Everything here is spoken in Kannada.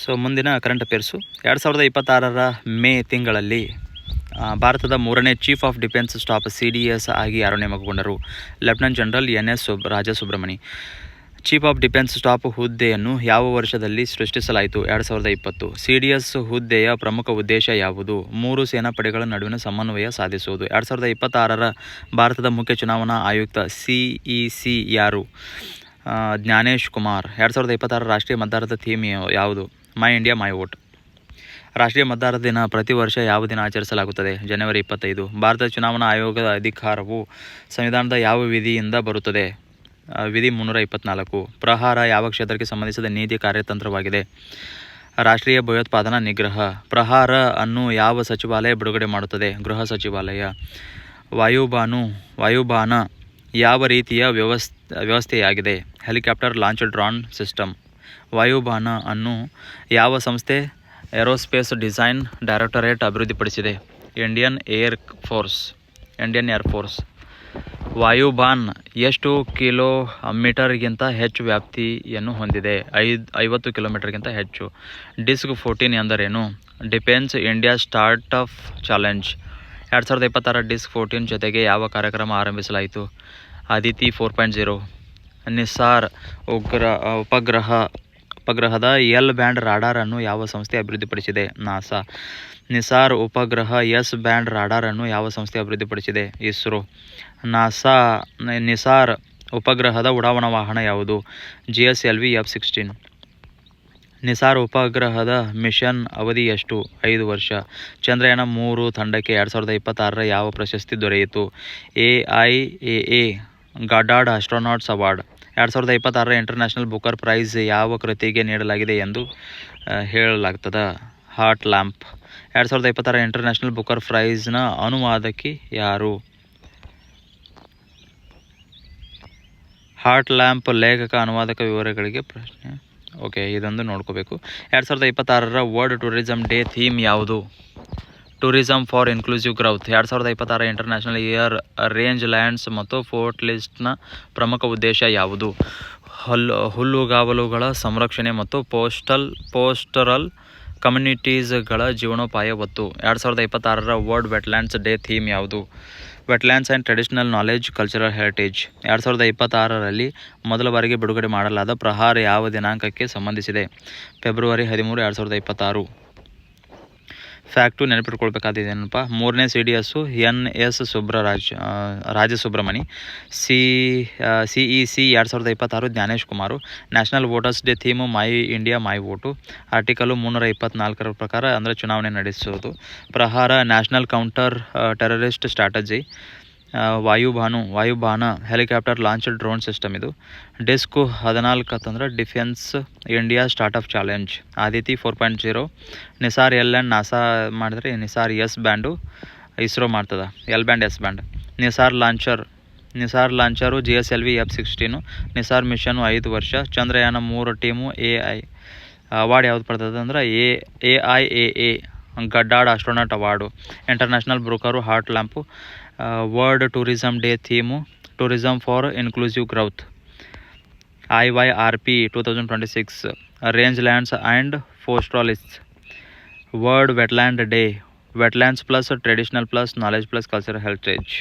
ಸೊ ಮುಂದಿನ ಕರೆಂಟ್ ಅಫೇರ್ಸು 2026ರ ಮೇ ತಿಂಗಳಲ್ಲಿ ಭಾರತದ 3ನೇ chief of defence staff CDS ಆಗಿ ಯಾರು ನೇಮಕಗೊಂಡರು? Lieutenant general NS Rajasubramani. Chief of defence staff ಹುದ್ದೆಯನ್ನು ಯಾವ ವರ್ಷದಲ್ಲಿ ಸೃಷ್ಟಿಸಲಾಯಿತು? 2020. CDS ಹುದ್ದೆಯ ಪ್ರಮುಖ ಉದ್ದೇಶ ಯಾವುದು? 3 ಸೇನಾಪಡೆಗಳ ನಡುವಿನ ಸಮನ್ವಯ ಸಾಧಿಸುವುದು. 2026ರ ಭಾರತದ ಮುಖ್ಯ ಚುನಾವಣಾ ಆಯುಕ್ತ CEC ಯಾರು? ಜ್ಞಾನೇಶ್ ಕುಮಾರ್. 2026ರ ರಾಷ್ಟ್ರೀಯ ಮತದಾರರ ಥೀಮ್ ಯಾವುದು? ಮೈ ಇಂಡಿಯಾ ಮೈ ವೋಟ್. ರಾಷ್ಟ್ರೀಯ ಮತದಾರರ ದಿನ ಪ್ರತಿ ವರ್ಷ ಯಾವ ದಿನ ಆಚರಿಸಲಾಗುತ್ತದೆ? ಜನವರಿ 25. ಭಾರತದ ಚುನಾವಣಾ ಆಯೋಗದ ಅಧಿಕಾರವು ಸಂವಿಧಾನದ ಯಾವ ವಿಧಿಯಿಂದ ಬರುತ್ತದೆ? ವಿಧಿ 324. ಪ್ರಹಾರ ಯಾವ ಕ್ಷೇತ್ರಕ್ಕೆ ಸಂಬಂಧಿಸಿದ ನೀತಿ ಕಾರ್ಯತಂತ್ರವಾಗಿದೆ? ರಾಷ್ಟ್ರೀಯ ಭಯೋತ್ಪಾದನಾ ನಿಗ್ರಹ. ಪ್ರಹಾರ ಅನ್ನು ಯಾವ ಸಚಿವಾಲಯ ಬಿಡುಗಡೆ ಮಾಡುತ್ತದೆ? ಗೃಹ ಸಚಿವಾಲಯ. ವಾಯುಬಾನ ಯಾವ ರೀತಿಯ ವ್ಯವಸ್ಥೆಯಾಗಿದೆ? Helicopter launch drone system. Vayuban ಅನ್ನು ಯಾವ ಸಂಸ್ಥೆ ಏರೋಸ್ಪೇಸ್ ಡಿಸೈನ್ ಡೈರೆಕ್ಟರೇಟ್ ಅಭಿವೃದ್ಧಿಪಡಿಸಿದೆ? Indian air force. ವಾಯುಬಾನ್ ಎಷ್ಟು ಕಿಲೋಮೀಟರ್ಗಿಂತ ಹೆಚ್ಚು ವ್ಯಾಪ್ತಿಯನ್ನು ಹೊಂದಿದೆ? 50 ಕಿಲೋಮೀಟರ್ಗಿಂತ ಹೆಚ್ಚು. ಡಿಸ್ಕ್ 14 ಎಂದರೇನು? Defence India startup challenge. 2026 DISC 14 ಜೊತೆಗೆ ಯಾವ ಕಾರ್ಯಕ್ರಮ ಆರಂಭಿಸಲಾಯಿತು? ಅದಿತಿ 4.0. ನಿಸಾರ್ ಉಪಗ್ರಹದ ಎಲ್ ಬ್ಯಾಂಡ್ ರಾಡಾರ್ ಅನ್ನು ಯಾವ ಸಂಸ್ಥೆ ಅಭಿವೃದ್ಧಿಪಡಿಸಿದೆ? ನಾಸಾ. ನಿಸಾರ್ ಉಪಗ್ರಹ ಎಸ್ ಬ್ಯಾಂಡ್ ರಾಡಾರ್ ಅನ್ನು ಯಾವ ಸಂಸ್ಥೆ ಅಭಿವೃದ್ಧಿಪಡಿಸಿದೆ? ಇಸ್ರೋ. ನಿಸಾರ್ ಉಪಗ್ರಹದ ಉಡಾವಣಾ ವಾಹನ ಯಾವುದು? GSLV F-16. ನಿಸಾರ್ ಉಪಗ್ರಹದ ಮಿಷನ್ ಅವಧಿ ಎಷ್ಟು? 5 ವರ್ಷ. ಚಂದ್ರಯಾನ 3 ತಂಡಕ್ಕೆ 2026ರ ಯಾವ ಪ್ರಶಸ್ತಿ ದೊರೆಯಿತು? AIAA Goddard astronauts award. 2026ರ ಇಂಟರ್ನ್ಯಾಷನಲ್ ಬುಕರ್ ಪ್ರೈಸ್ ಯಾವ ಕೃತಿಗೆ ನೀಡಲಾಗಿದೆ ಎಂದು ಹೇಳಲಾಗ್ತದ? Hot lamp. 2026ರ ಇಂಟರ್ನ್ಯಾಷನಲ್ ಬುಕರ್ ಪ್ರೈಸ್ನ ಅನುವಾದಕಿ ಯಾರು? ಹಾಟ್ ಲ್ಯಾಂಪ್ ಲೇಖಕ ಅನುವಾದಕ ವಿವರಗಳಿಗೆ ಪ್ರಶ್ನೆ. ಇದೊಂದು ನೋಡ್ಕೋಬೇಕು. 2026ರ ವರ್ಲ್ಡ್ ಟೂರಿಸಂ ಡೇ ಥೀಮ್ ಯಾವುದು? Tourism for inclusive growth. 2026 international air range lands ಮತ್ತು ಫೋರ್ಟ್ ಲಿಸ್ಟ್ನ ಪ್ರಮುಖ ಉದ್ದೇಶ ಯಾವುದು? ಹುಲ್ಲುಗಾವಲುಗಳ ಸಂರಕ್ಷಣೆ ಮತ್ತು ಪೋಸ್ಟರಲ್ ಕಮ್ಯುನಿಟೀಸ್ಗಳ ಜೀವನೋಪಾಯ ಒತ್ತು. 2026ರ ವರ್ಲ್ಡ್ ವೆಟ್ಲ್ಯಾಂಡ್ಸ್ ಡೇ ಥೀಮ್ ಯಾವುದು? Wetlands and traditional knowledge cultural heritage. 2026ರಲ್ಲಿ ಮೊದಲ ಬಾರಿಗೆ ಬಿಡುಗಡೆ ಮಾಡಲಾದ ಪ್ರಹಾರ ಯಾವ ದಿನಾಂಕಕ್ಕೆ ಸಂಬಂಧಿಸಿದೆ? ಫೆಬ್ರವರಿ 13, 2026. ಫ್ಯಾಕ್ಟು ನೆನಪಿಟ್ಕೊಳ್ಬೇಕಾದೇನಪ್ಪ? 3ನೇ CDS NS Rajasubramani. CEC 2026 Gyanesh Kumar. National voters day theme my India my vote. Article 324ರ ಪ್ರಕಾರ ಅಂದರೆ ಚುನಾವಣೆ ನಡೆಸೋದು. Prahaar national counter terrorist strategy. Vayuban helicopter launch drone system ಇದು. ಡಿಸ್ಕ್ 14 ಅಂತಂದ್ರೆ defence India startup challenge. Aditi 4.0. NISAR L and NASA ಮಾಡಿದ್ರೆ ನಿಸಾರ್ ಎಸ್ ಬ್ಯಾಂಡು ಇಸ್ರೋ ಮಾಡ್ತದ. L band S band. NISAR launcher GSLV F-16. NISAR mission 5 ವರ್ಷ. ಚಂದ್ರಯಾನ 3 ಟೀಮು ಅವಾರ್ಡ್ ಯಾವ್ದು ಪಡ್ತದೆ ಅಂದ್ರೆ AIAA Goddard astronaut award. International broker hot lamp. World tourism day theme tourism for inclusive growth. IYRP 2026 range lands and pastoralists. World wetland day wetlands plus traditional plus knowledge plus cultural heritage.